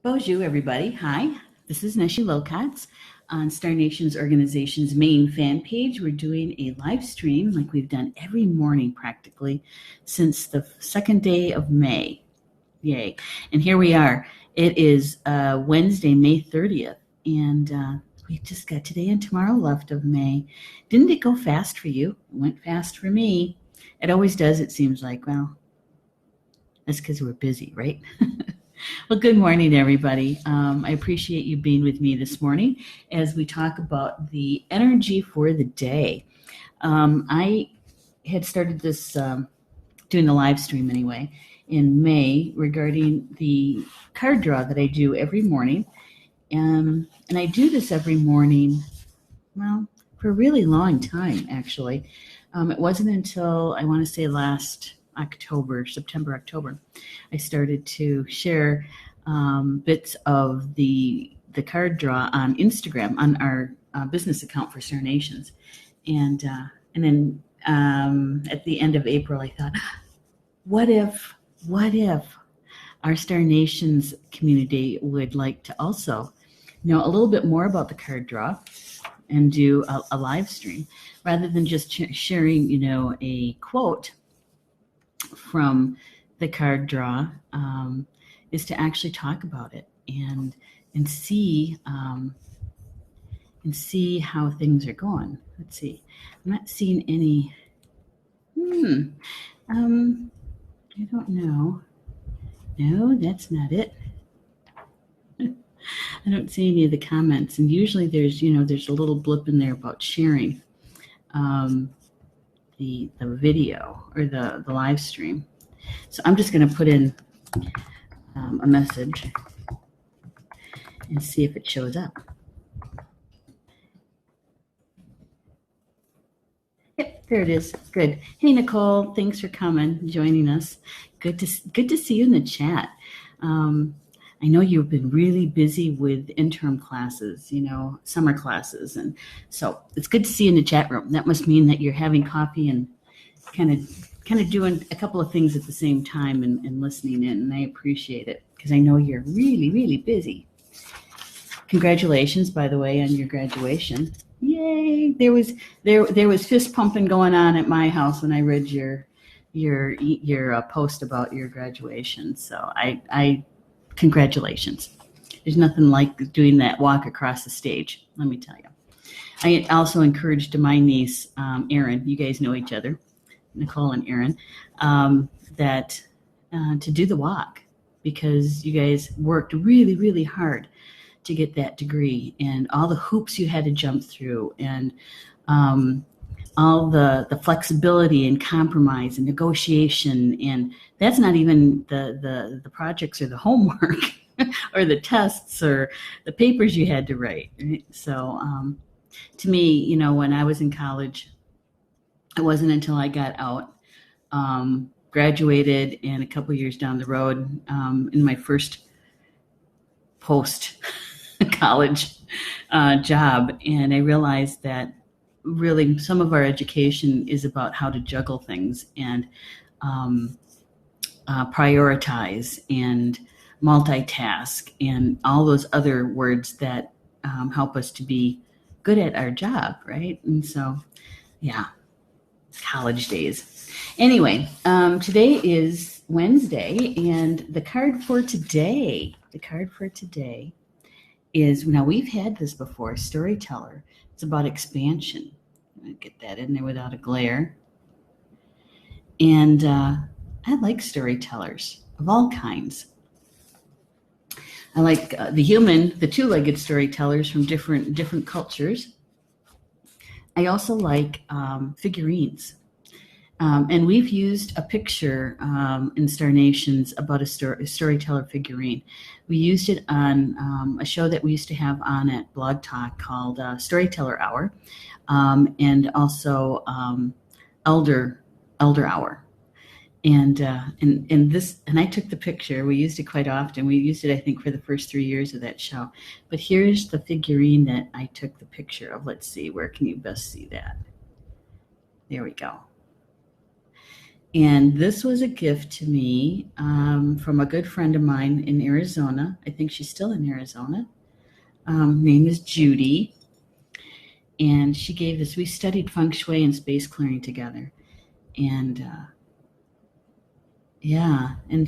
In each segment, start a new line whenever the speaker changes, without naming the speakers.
Bonjour, everybody. Hi, this is Neshi Locatz on Star Nations Organization's main fan page. We're doing a live stream like we've done every morning practically since the second day of May. Yay. And here we are. It is Wednesday, May 30th, and we just got today and tomorrow left of May. Didn't it go fast for you? It went fast for me. It always does, it seems like. Well, that's because we're busy, right? Well, good morning, everybody. I appreciate you being with me this morning as we talk about the energy for the day. I had started this, doing the live stream anyway, in May regarding the card draw that I do every morning. And I do this every morning, well, for a really long time, actually. It wasn't until, I want to say last October, September, October, I started to share bits of the card draw on Instagram on our business account for Star Nations, and then at the end of April, I thought, what if our Star Nations community would like to also know a little bit more about the card draw and do a live stream rather than just sharing, a quote from the card draw, is to actually talk about it and see how things are going. Let's see. I'm not seeing any. I don't know. No, that's not it. I don't see any of the comments, and usually there's a little blip in there about sharing the video or the live stream. So I'm just going to put in a message and see if it shows up. Yep, there it is. Good. Hey, Nicole, thanks for coming, joining us. Good to see you in the chat. I know you've been really busy with interim classes, summer classes, and so it's good to see you in the chat room. That must mean that you're having coffee and kind of doing a couple of things at the same time and listening in, and I appreciate it because I know you're really, really busy. Congratulations, by the way, on your graduation. Yay! There was fist pumping going on at my house when I read your post about your graduation. So I congratulations. There's nothing like doing that walk across the stage, let me tell you. I also encouraged my niece, Erin, you guys know each other, Nicole and Erin, that to do the walk because you guys worked really, really hard to get that degree and all the hoops you had to jump through and all the flexibility and compromise and negotiation, and that's not even the projects or the homework or the tests or the papers you had to write. Right? So to me, when I was in college, it wasn't until I got out, graduated, and a couple years down the road, in my first post-college job, and I realized that really some of our education is about how to juggle things and prioritize and multitask and all those other words that help us to be good at our job, right? And so, yeah, college days. Anyway, today is Wednesday, and the card for today is, now we've had this before, Storyteller. It's about expansion. I'm going to get that in there without a glare. And I like storytellers of all kinds. I like the two-legged storytellers from different cultures. I also like figurines. And we've used a picture in Star Nations about a storyteller figurine. We used it on a show that we used to have on at Blog Talk called Storyteller Hour, and also Elder Hour. And I took the picture. We used it quite often. We used it, I think, for the first 3 years of that show. But here's the figurine that I took the picture of. Let's see, where can you best see that? There we go. And this was a gift to me from a good friend of mine in Arizona. I think she's still in Arizona. Name is Judy. And she gave this. We studied feng shui and space clearing together. And yeah, and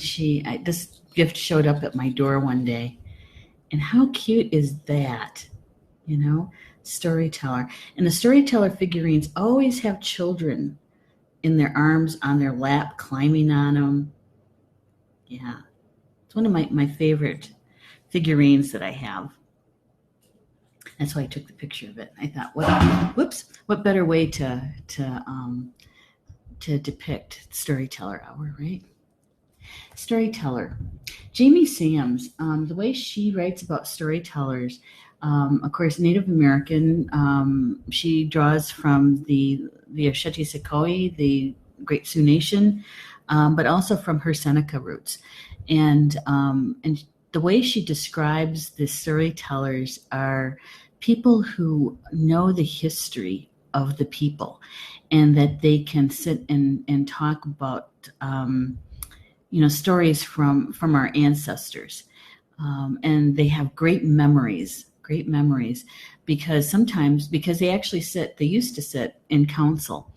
this gift showed up at my door one day. And how cute is that? You know, Storyteller. And the Storyteller figurines always have children in their arms, on their lap, climbing on them. Yeah, it's one of my favorite figurines that I have. That's why I took the picture of it. I thought, what better way to depict Storyteller Hour, right? Storyteller. Jamie Sams, the way she writes about storytellers, of course, Native American, she draws from the Asheti Sequoia, the Great Sioux Nation, but also from her Seneca roots. And the way she describes the storytellers are people who know the history of the people, and that they can sit and talk about stories from our ancestors, and they have great memories, because they used to sit in council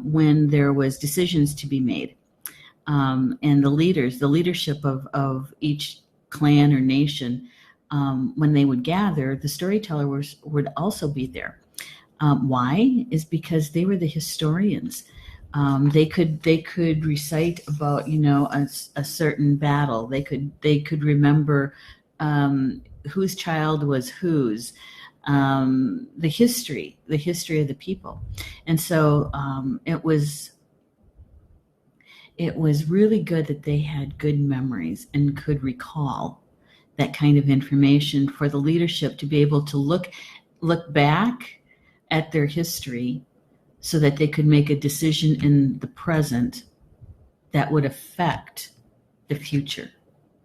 when there was decisions to be made, and the leadership of each clan or nation, when they would gather, the storytellers would also be there. Why? Is because they were the historians. They could recite about a certain battle. They could remember whose child was whose. The history of the people, and so it was really good that they had good memories and could recall that kind of information for the leadership to be able to look back at their history so that they could make a decision in the present that would affect the future,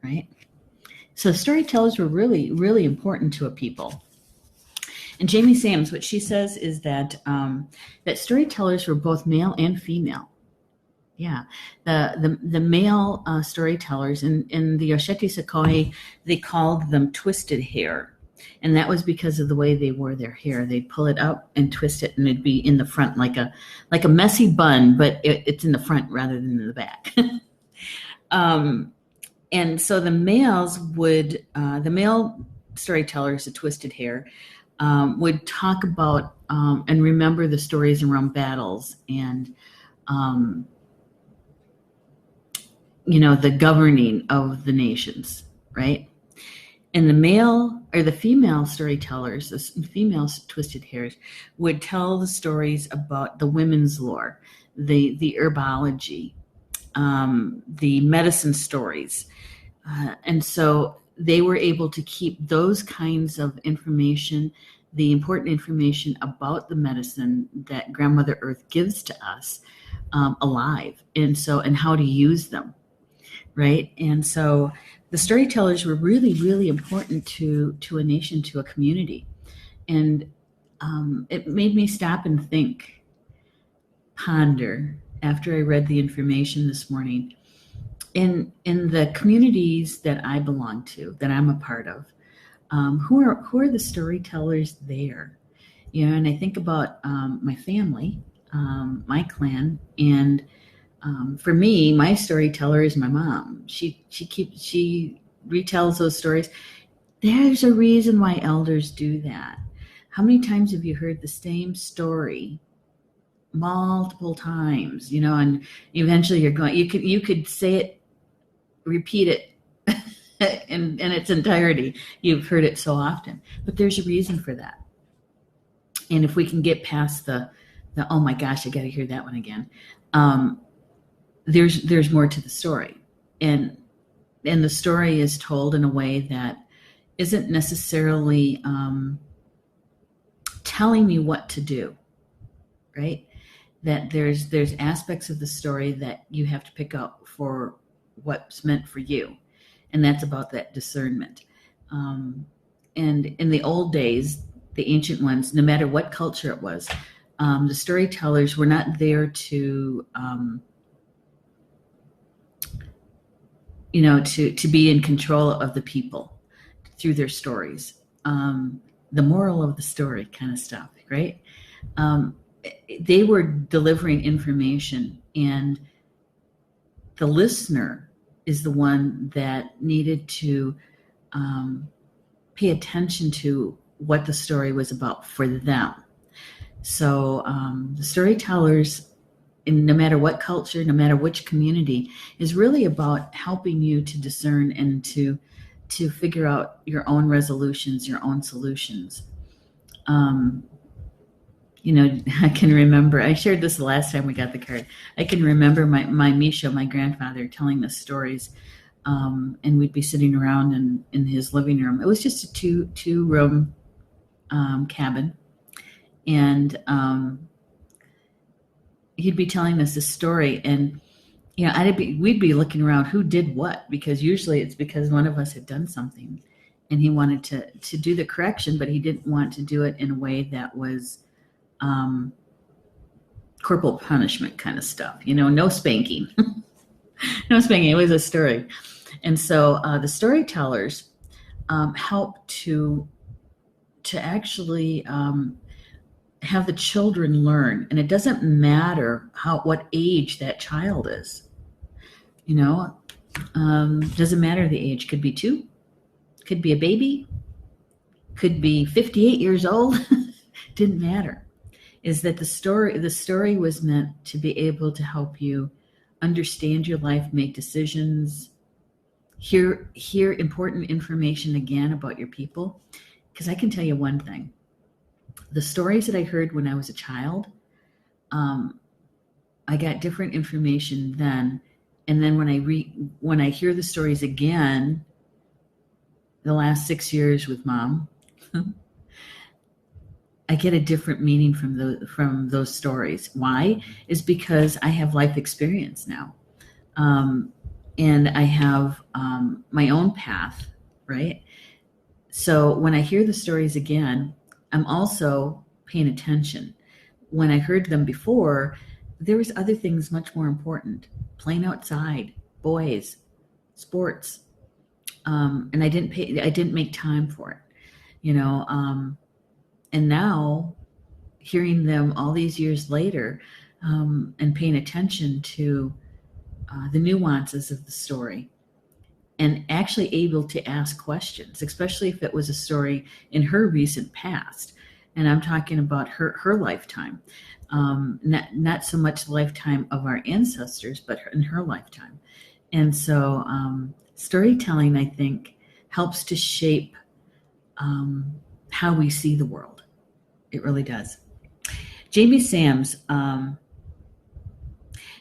right? So storytellers were really, really important to a people. And Jamie Sams, what she says is that that storytellers were both male and female. Yeah, the male storytellers in the Asheti Sequoia, they called them twisted hair. And that was because of the way they wore their hair. They'd pull it up and twist it, and it'd be in the front like a messy bun, but it's in the front rather than in the back. And so the male storytellers, the twisted hair, would talk about and remember the stories around battles and the governing of the nations, right? And the female storytellers, the female twisted hairs, would tell the stories about the women's lore, the herbology, the medicine stories. And so they were able to keep those kinds of information, the important information about the medicine that Grandmother Earth gives to us, alive. And how to use them, right? And so the storytellers were really, really important to a nation, to a community. And it made me stop and think, ponder, after I read the information this morning. In the communities that I belong to, that I'm a part of, who are the storytellers there? And I think about my family, my clan, and for me, my storyteller is my mom. She retells those stories. There's a reason why elders do that. How many times have you heard the same story multiple times? And eventually you could say it, repeat it in its entirety. You've heard it so often, but there's a reason for that. And if we can get past the oh my gosh, I got to hear that one again. There's more to the story, and the story is told in a way that isn't necessarily telling me what to do, right? That there's aspects of the story that you have to pick up for what's meant for you, and that's about that discernment. And in the old days, the ancient ones, no matter what culture it was, the storytellers were not there to to be in control of the people through their stories. The moral of the story kind of stuff, right? Um, they were delivering information, and the listener is the one that needed to pay attention to what the story was about for them. So the storytellers, no matter what culture, no matter which community, is really about helping you to discern and to figure out your own resolutions, your own solutions. I can remember, I shared this the last time we got the card. I can remember my Misha, my grandfather, telling us stories, and we'd be sitting around in his living room. It was just a two room cabin, and he'd be telling us a story, and we'd be looking around who did what, because usually it's because one of us had done something, and he wanted to do the correction, but he didn't want to do it in a way that was corporal punishment kind of stuff. No spanking, no spanking. It was a story, and so the storytellers help to actually have the children learn, and it doesn't matter what age that child is. Doesn't matter the age. Could be 2, could be a baby, could be 58 years old. Didn't matter. Is that the story was meant to be able to help you understand your life, make decisions, hear important information again about your people. Because I can tell you one thing. The stories that I heard when I was a child, I got different information then. And then when I hear the stories again, the last 6 years with Mom, I get a different meaning from those stories. Why? Is because I have life experience now, and I have my own path, right? So when I hear the stories again, I'm also paying attention. When I heard them before, there was other things much more important: playing outside, boys, sports, and I didn't make time for it, and now hearing them all these years later, and paying attention to the nuances of the story, and actually able to ask questions, especially if it was a story in her recent past. And I'm talking about her lifetime, not so much the lifetime of our ancestors, but in her lifetime. And so storytelling, I think, helps to shape how we see the world. It really does. Jamie Sams,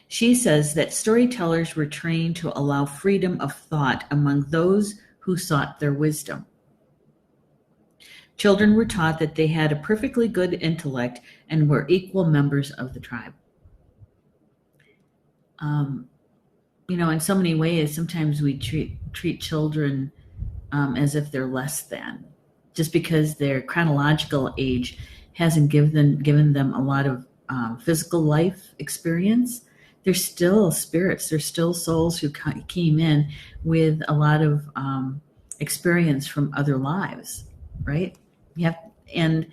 she says that storytellers were trained to allow freedom of thought among those who sought their wisdom. Children were taught that they had a perfectly good intellect and were equal members of the tribe. In so many ways, sometimes we treat children as if they're less than, just because their chronological age hasn't given them a lot of physical life experience. They're still spirits. They're still souls who came in with a lot of experience from other lives, right? And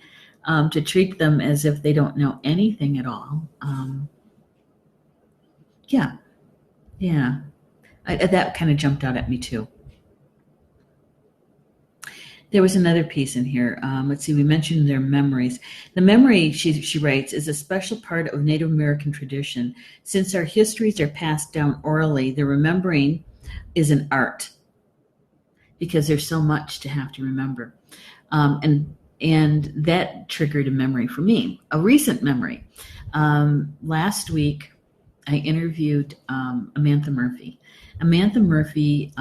to treat them as if they don't know anything at all. That kind of jumped out at me too. There was another piece in here. Let's see, we mentioned their memories. The memory, she writes, is a special part of Native American tradition. Since our histories are passed down orally, the remembering is an art, because there's so much to have to remember. And that triggered a memory for me, a recent memory. Last week, I interviewed Amantha Murphy. Amantha Murphy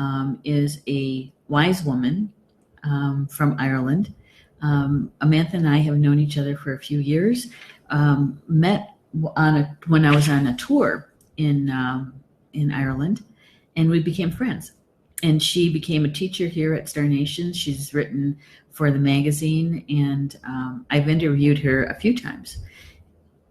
is a wise woman from Ireland. Amantha and I have known each other for a few years. Met when I was on a tour in Ireland, and we became friends. And she became a teacher here at Star Nations. She's written for the magazine, and I've interviewed her a few times.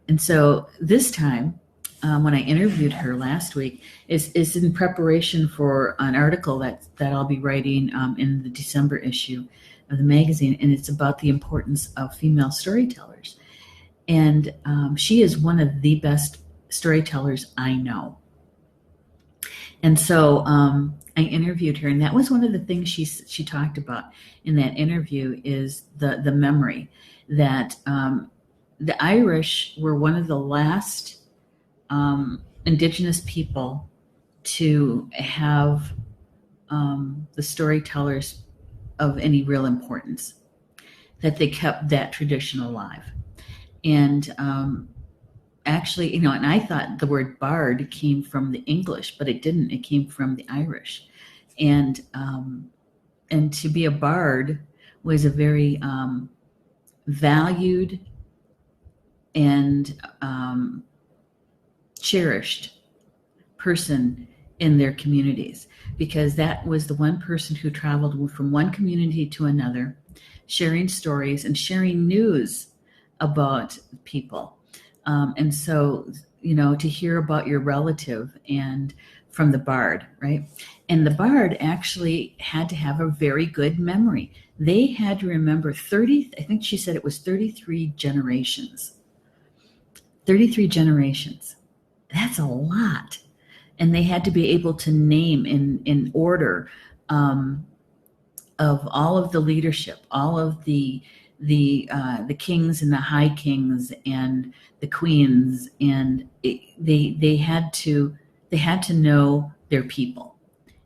And so this time, when I interviewed her last week is in preparation for an article that I'll be writing in the December issue of the magazine, and it's about the importance of female storytellers. And she is one of the best storytellers I know. And so I interviewed her, and that was one of the things she talked about in that interview is the memory that the Irish were one of the last indigenous people to have the storytellers of any real importance, that they kept that tradition alive. And actually, and I thought the word bard came from the English, but it didn't. It came from the Irish. And to be a bard was a very valued and cherished person in their communities, because that was the one person who traveled from one community to another, sharing stories and sharing news about people. And so, to hear about your relative and from the bard, right? And the bard actually had to have a very good memory. They had to remember 30, I think she said it was 33 generations. 33 generations. That's a lot. And they had to be able to name in order of all of the leadership, all of the kings and the high kings and the queens, and they had to know their people,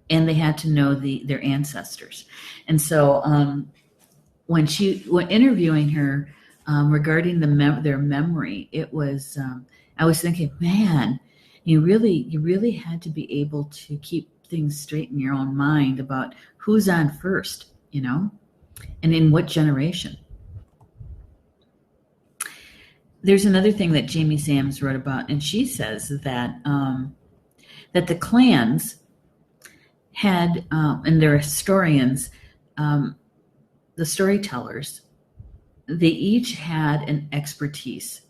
and they had to know their ancestors. And so when interviewing her regarding their memory, it was I was thinking, man, you really had to be able to keep things straight in your own mind about who's on first, and in what generation. There's another thing that Jamie Sams wrote about, and she says that that the clans had, and their historians, the storytellers, they each had an expertise,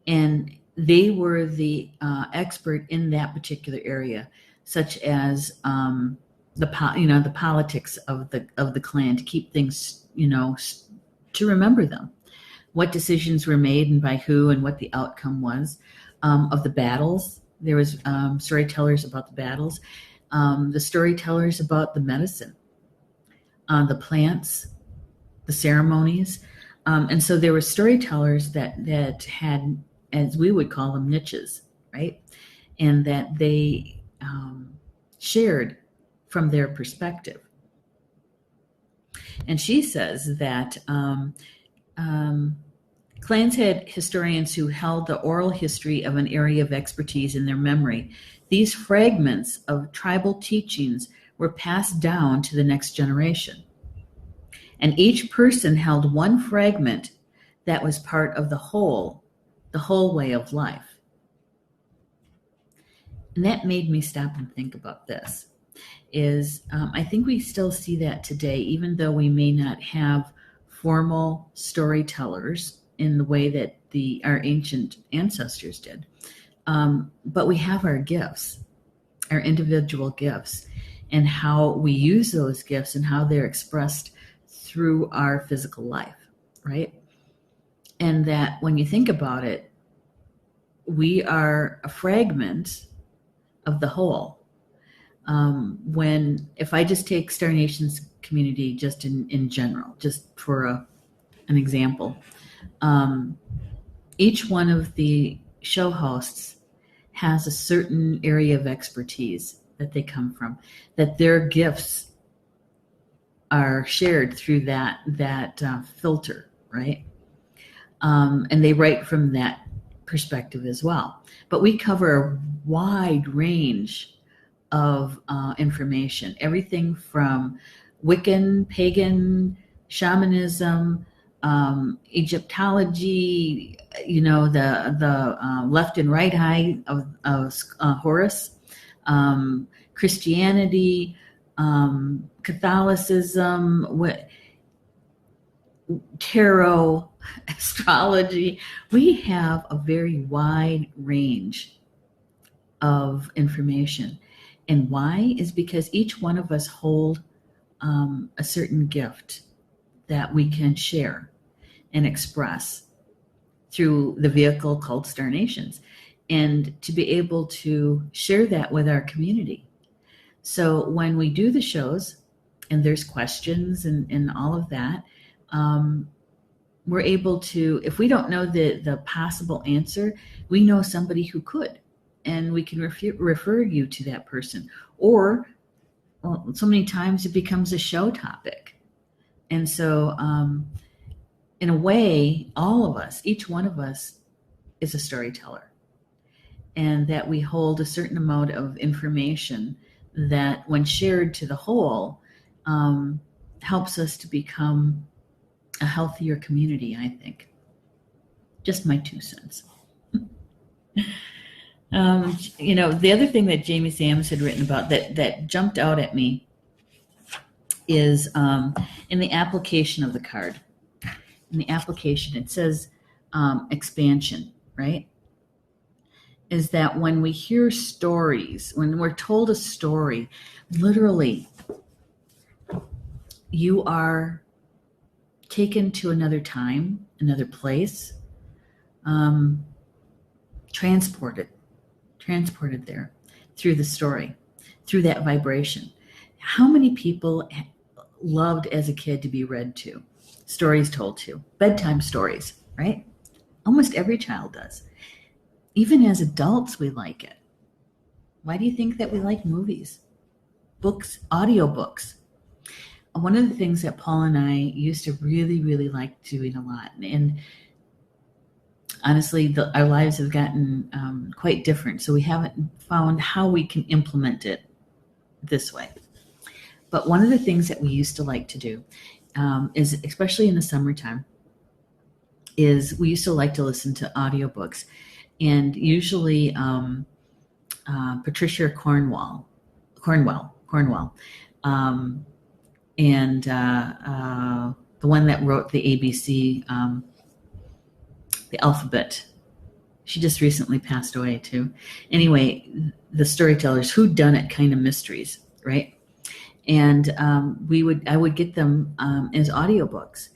and they were the expert in that particular area, such as the politics of the clan, to keep things, to remember them, what decisions were made and by who, and what the outcome was of the battles. There was storytellers about the battles, the storytellers about the medicine, the plants, the ceremonies, and so there were storytellers that had, as we would call them, niches, right? And that they shared from their perspective. And she says that clans had historians who held the oral history of an area of expertise in their memory. These fragments of tribal teachings were passed down to the next generation. And each person held one fragment that was part of the whole way of life. And that made me stop and think about this. I think we still see that today, even though we may not have formal storytellers in the way that our ancient ancestors did. But we have our gifts, our individual gifts, and how we use those gifts and how they're expressed through our physical life, right? And that when you think about it, we are a fragment of the whole. If I just take Star Nation's community just in general, just for an example, each one of the show hosts has a certain area of expertise that they come from, that their gifts are shared through that filter, right? And they write from that perspective as well. But we cover a wide range of information, everything from Wiccan, pagan, shamanism, Egyptology, the left and right eye of Horus, Christianity, Catholicism, tarot, astrology. We have a very wide range of information. And why is because each one of us hold a certain gift that we can share and express through the vehicle called Star Nations, and to be able to share that with our community. So when we do the shows and there's questions and all of that, we're able to, if we don't know the possible answer, we know somebody who could, and we can refer you to that person. Or well, so many times it becomes a show topic. And so in a way, all of us, each one of us is a storyteller, and that we hold a certain amount of information that when shared to the whole helps us to become a healthier community, I think. Just my 2 cents. The other thing that Jamie Sams had written about that jumped out at me is in the application of the card. In the application, it says expansion, right? Is that when we hear stories, when we're told a story, literally, you are taken to another time, another place, transported there through the story, through that vibration. How many people loved as a kid to be read to, stories told to, bedtime stories, right? Almost every child does. Even as adults, we like it. Why do you think that we like movies, books, audiobooks? One of the things that Paul and I used to really, really like doing a lot, and honestly, our lives have gotten quite different, so we haven't found how we can implement it this way. But one of the things that we used to like to do is, especially in the summertime, is we used to like to listen to audiobooks. And usually Patricia Cornwell, and the one that wrote the ABC, the alphabet. She just recently passed away too. Anyway, the Storytellers, whodunit kind of mysteries, right? And I would get them as audiobooks,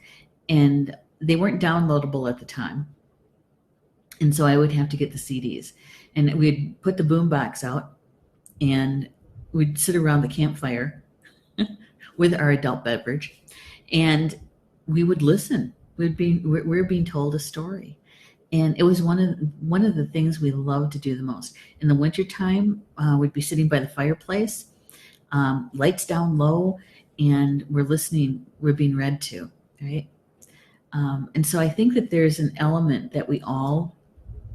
and they weren't downloadable at the time. And so I would have to get the CDs, and we'd put the boombox out, and we'd sit around the campfire with our adult beverage, and we would listen. We're being told a story, and it was one of the things we loved to do the most. In the wintertime, we'd be sitting by the fireplace, lights down low, and we're listening. We're being read to, right? And so I think that there's an element that we all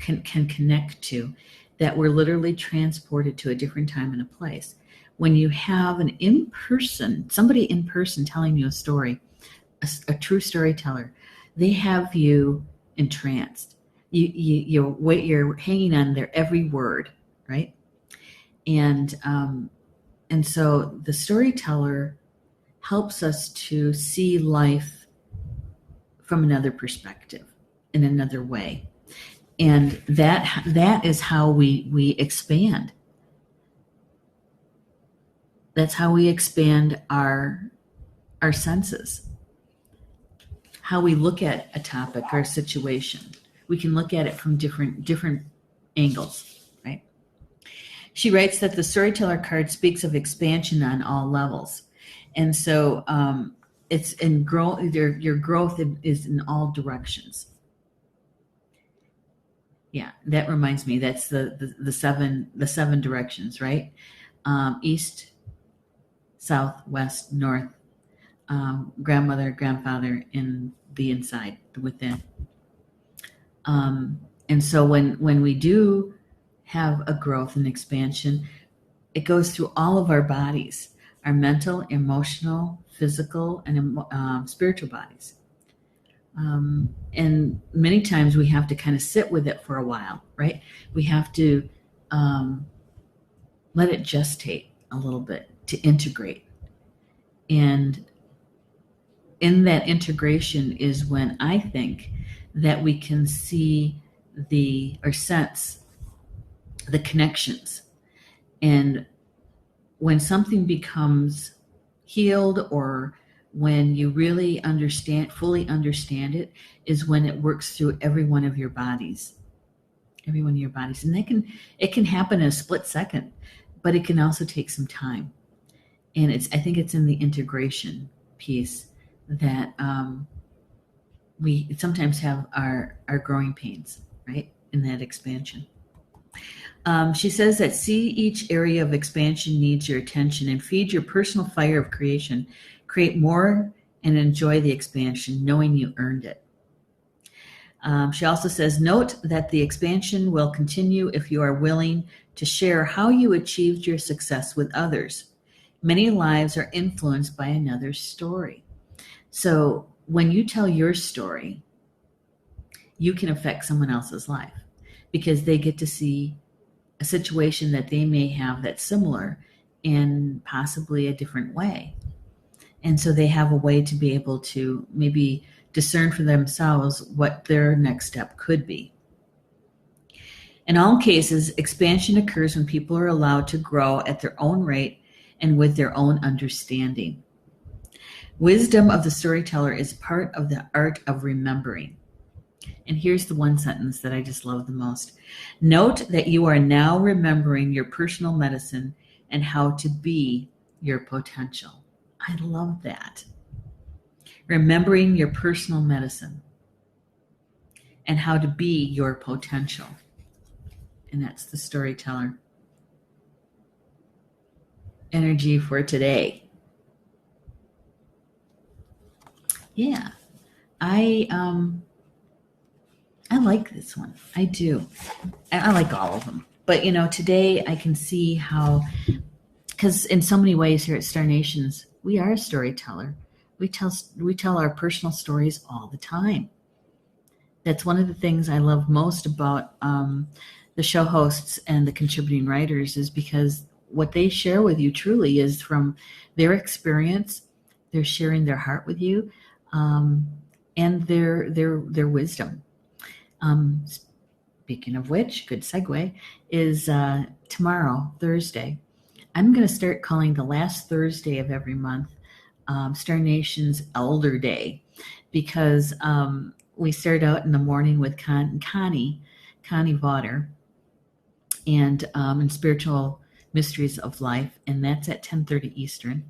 can connect to, that we're literally transported to a different time and a place. When you have somebody in person telling you a story, a true storyteller, they have you entranced. You're hanging on their every word, right? And so the storyteller helps us to see life from another perspective, in another way. And that is how we expand. That's how we expand our senses. How we look at a topic or a situation. We can look at it from different angles, right? She writes that the Storyteller card speaks of expansion on all levels. And so it's in growth. Your growth is in all directions. Yeah, that reminds me. That's the seven directions, right? East, south, west, north, grandmother, grandfather, and the inside, the within. And so when we do have a growth and expansion, it goes through all of our bodies, our mental, emotional, physical, and spiritual bodies. And many times we have to kind of sit with it for a while, right? We have to let it gestate a little bit to integrate. And in that integration is when I think that we can see or sense the connections. And when something becomes healed, or when you really fully understand it, is when it works through every one of your bodies. Every one of your bodies. And it can happen in a split second, but it can also take some time. And I think it's in the integration piece that we sometimes have our growing pains, right? In that expansion. She says that see each area of expansion needs your attention and feed your personal fire of creation. Create more and enjoy the expansion, knowing you earned it. She also says, note that the expansion will continue if you are willing to share how you achieved your success with others. Many lives are influenced by another's story. So when you tell your story, you can affect someone else's life because they get to see a situation that they may have that's similar in possibly a different way. And so they have a way to be able to maybe discern for themselves what their next step could be. In all cases, expansion occurs when people are allowed to grow at their own rate and with their own understanding. Wisdom of the storyteller is part of the art of remembering. And here's the one sentence that I just love the most. Note that you are now remembering your personal medicine and how to be your potential. I love that. Remembering your personal medicine and how to be your potential. And that's the storyteller energy for today. Yeah, I like this one. I do. I like all of them. But, today I can see how, because in so many ways here at Star Nations, we are a storyteller. We tell our personal stories all the time. That's one of the things I love most about the show hosts and the contributing writers, is because what they share with you truly is from their experience. They're sharing their heart with you, and their wisdom. Speaking of which, good segue, is tomorrow, Thursday. I'm going to start calling the last Thursday of every month Star Nation's Elder Day, because we start out in the morning with Connie Vaughter, and in Spiritual Mysteries of Life, and that's at 10:30 Eastern.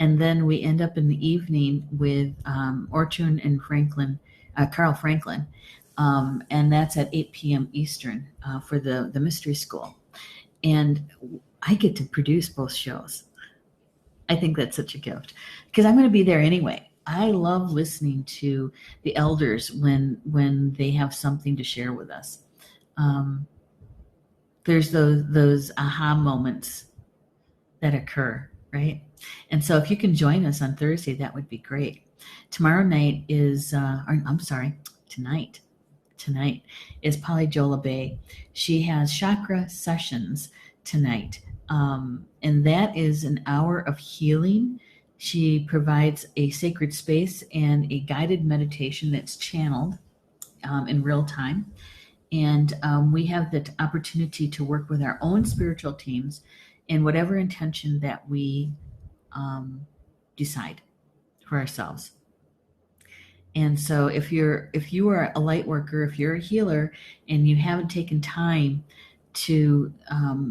And then we end up in the evening with Orchun and Carl Franklin, and that's at 8 p.m. Eastern for the Mystery School. And I get to produce both shows. I think that's such a gift, because I'm going to be there anyway. I love listening to the elders when they have something to share with us. There's those aha moments that occur, right? And so if you can join us on Thursday, that would be great. Tomorrow night is, tonight is Polly Jola Bay. She has chakra sessions tonight. And that is an hour of healing. She provides a sacred space and a guided meditation that's channeled in real time. And we have the opportunity to work with our own spiritual teams in whatever intention that we decide for ourselves. And so if you are a light worker, if you're a healer and you haven't taken time to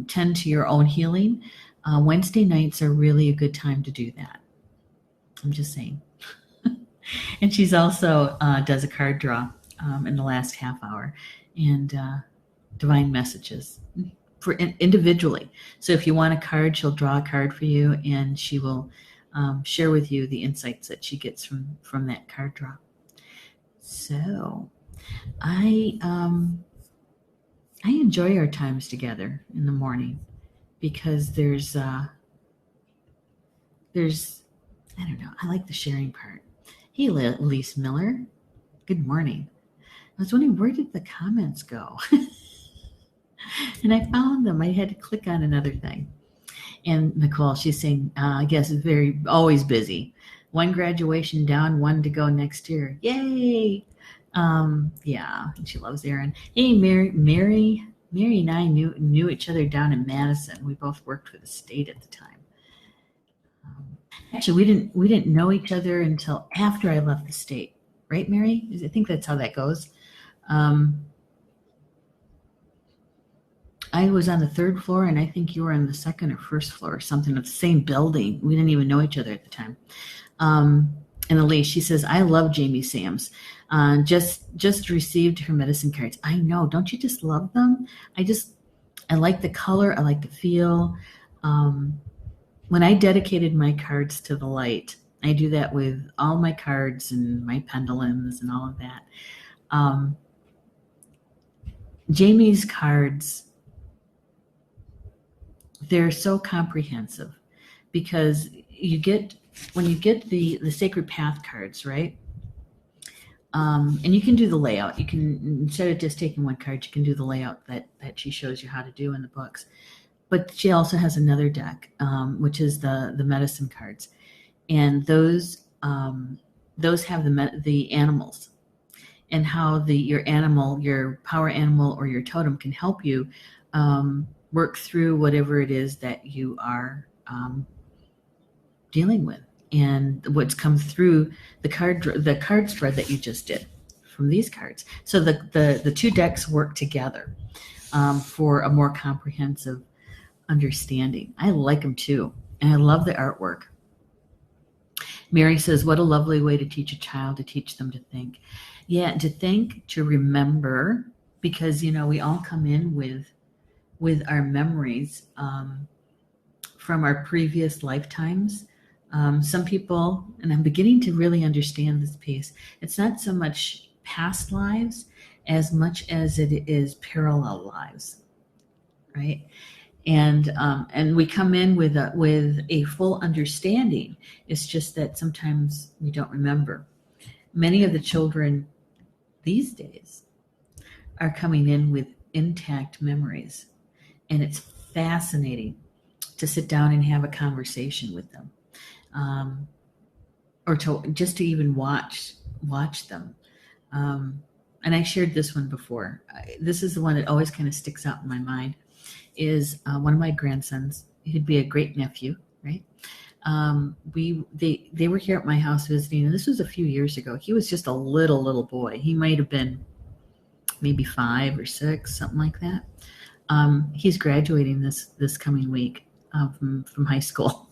tend to your own healing, Wednesday nights are really a good time to do that. I'm just saying. And she's also does a card draw in the last half hour, and divine messages for individually. So if you want a card, she'll draw a card for you, and she will share with you the insights that she gets from that card draw. So I enjoy our times together in the morning, because there's I don't know, I like the sharing part. Hey, Elise Miller, good morning. I was wondering, where did the comments go? And I found them. I had to click on another thing. And Nicole, she's saying, I guess always busy. One graduation down, one to go next year. Yay! Yeah, and she loves Aaron. Hey, Mary and I knew each other down in Madison. We both worked for the state at the time. Actually, we didn't know each other until after I left the state, right, Mary? I think that's how that goes. Um, I was on the third floor, and I think you were on the second or first floor, or something of the same building. We didn't even know each other at the time. And Elise, she says, I love Jamie Sams. Just received her medicine cards. I know, don't you just love them? I like the color. I like the feel. Um, when I dedicated my cards to the light, I do that with all my cards and my pendulums and all of that. Um, Jamie's cards, they're so comprehensive because when you get the Sacred Path cards, right? And you can do the layout. You can, instead of just taking one card, you can do the layout that she shows you how to do in the books. But she also has another deck, which is the medicine cards, and those have the animals, and how your power animal or your totem can help you work through whatever it is that you are dealing with, and what's come through the card spread that you just did from these cards. So the two decks work together for a more comprehensive understanding. I like them too, and I love the artwork. Mary says, what a lovely way to teach a child, to teach them to think. Yeah, to think, to remember, because we all come in with our memories from our previous lifetimes. Some people, and I'm beginning to really understand this piece, it's not so much past lives as much as it is parallel lives, right? And we come in with a full understanding. It's just that sometimes we don't remember. Many of the children these days are coming in with intact memories, and it's fascinating to sit down and have a conversation with them, or to even watch them. And I shared this one before. This is the one that always kind of sticks out in my mind. Is one of my grandsons. He'd be a great nephew, right? They were here at my house visiting, and this was a few years ago. He was just a little boy. He might have been maybe 5 or 6, something like that. He's graduating this coming week from high school,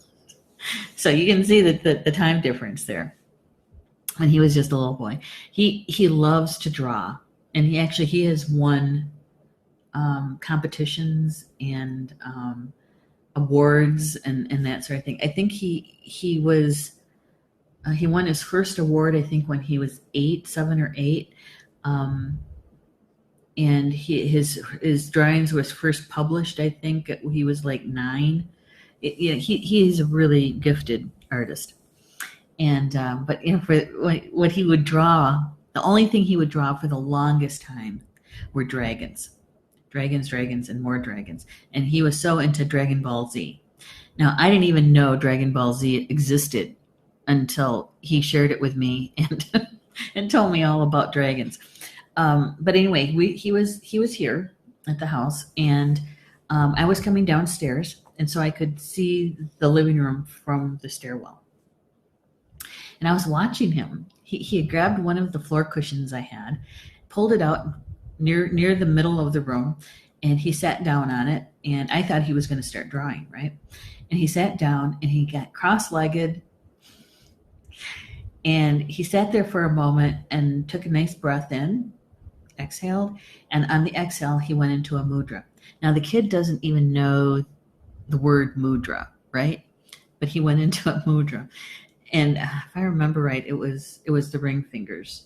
so you can see that the time difference there. When he was just a little boy, he loves to draw, and he has won competitions and awards and that sort of thing. I think he won his first award, I think, when he was 7 or 8, and his drawings was first published, I think he was like 9. He's a really gifted artist, and but for what he would draw, the only thing he would draw for the longest time were dragons, and more dragons. And he was so into Dragon Ball Z. Now, I didn't even know Dragon Ball Z existed until he shared it with me and told me all about dragons. But anyway, he was here at the house, and I was coming downstairs, and so I could see the living room from the stairwell. And I was watching him. He had grabbed one of the floor cushions I had, pulled it out near the middle of the room, and he sat down on it, and I thought he was going to start drawing, right? And he sat down, and he got cross-legged, and he sat there for a moment and took a nice breath in, exhaled, and on the exhale, he went into a mudra. Now, the kid doesn't even know the word mudra, right? But he went into a mudra. And if I remember right, it was the ring fingers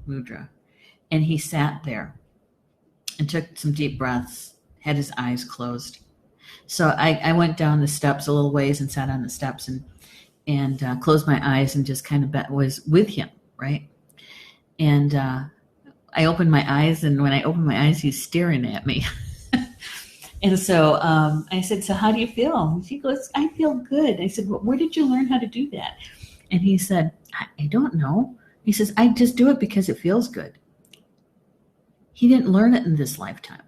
mudra. And he sat there and took some deep breaths, had his eyes closed. So I went down the steps a little ways and sat on the steps and closed my eyes and just kind of was with him, right? And I opened my eyes, and when I opened my eyes, he's staring at me. And so I said, so how do you feel? He goes, I feel good. I said, well, where did you learn how to do that? And he said, I don't know. He says, I just do it because it feels good. He didn't learn it in this lifetime.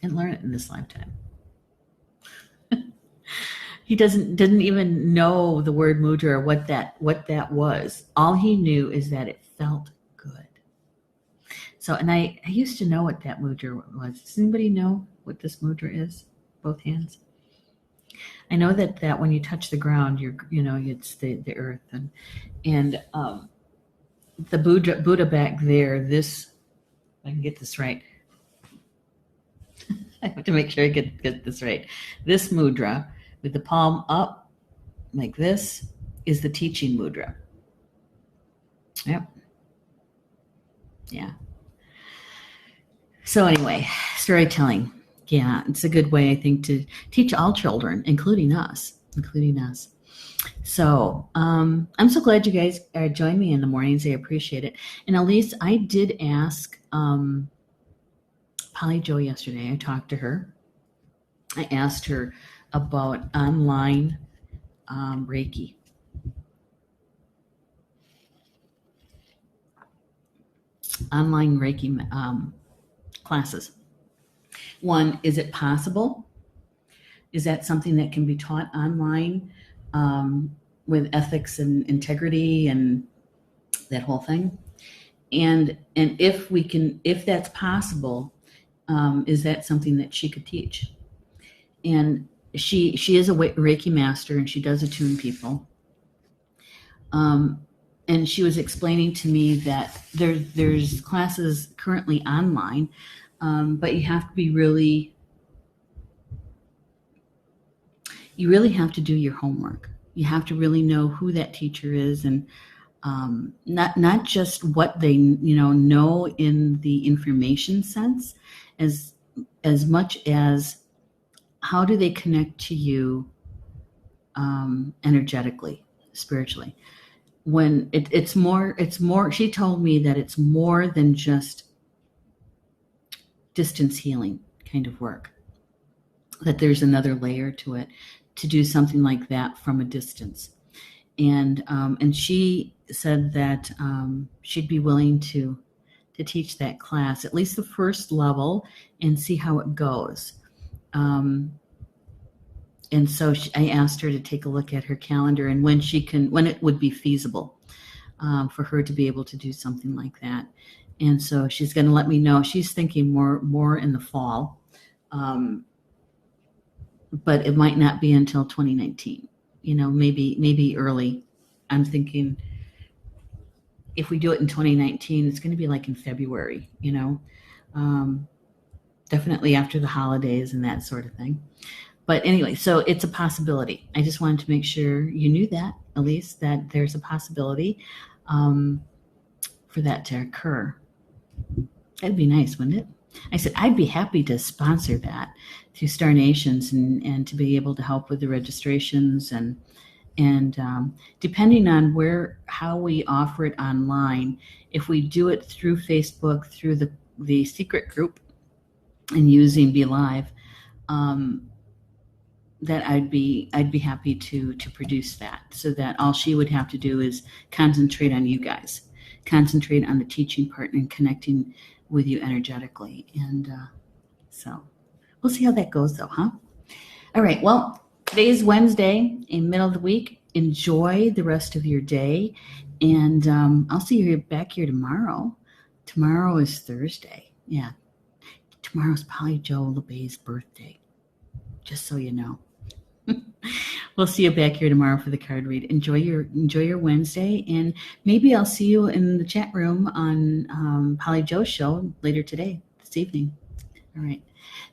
Didn't learn it in this lifetime. He didn't even know the word mudra or what that was. All he knew is that it felt good. So, and I used to know what that mudra was. Does anybody know what this mudra is? Both hands. I know that when you touch the ground, it's the earth, and the Buddha back there. This, I can get this right. I have to make sure I get this right. This mudra with the palm up like this is the teaching mudra. Yep. Yeah. So anyway, storytelling. Yeah, it's a good way, I think, to teach all children, including us. So I'm so glad you guys join me in the mornings. I appreciate it. And Elise, I did ask Polly Jo yesterday. I talked to her. I asked her about online Reiki. Online Reiki classes. One, is it possible? Is that something that can be taught online with ethics and integrity and that whole thing? And if that's possible, is that something that she could teach? And she is a Reiki master, and she does attune people. And she was explaining to me that there's classes currently online, but you have to be you really have to do your homework. You have to really know who that teacher is, and not just what they know in the information sense, as much as how do they connect to you energetically, spiritually. When it's more, she told me that it's more than just distance healing kind of work, that there's another layer to it, to do something like that from a distance. And she said that she'd be willing to teach that class, at least the first level, and see how it goes. And so I asked her to take a look at her calendar and when it would be feasible for her to be able to do something like that. And so she's going to let me know. She's thinking more in the fall, but it might not be until 2019. Maybe early. I'm thinking if we do it in 2019, it's going to be like in February. Definitely after the holidays and that sort of thing. But anyway, so it's a possibility. I just wanted to make sure you knew that, Elise, that there's a possibility for that to occur. That'd be nice, wouldn't it? I said, I'd be happy to sponsor that through Star Nations and to be able to help with the registrations and depending on how we offer it online, if we do it through Facebook, through the secret group and using Be Live, that I'd be happy to produce that, so that all she would have to do is concentrate on you guys, concentrate on the teaching part and connecting with you energetically. And so we'll see how that goes though, huh? All right. Well, today is Wednesday, in middle of the week. Enjoy the rest of your day. And I'll see you back here tomorrow. Tomorrow is Thursday. Yeah. Tomorrow's Polly Jo LeBay's birthday. Just so you know. We'll see you back here tomorrow for the card read. Enjoy your Wednesday, and maybe I'll see you in the chat room on Polly Jo's show later this evening. All right.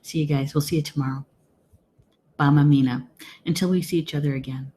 See you guys. We'll see you tomorrow. Bama Mina. Until we see each other again.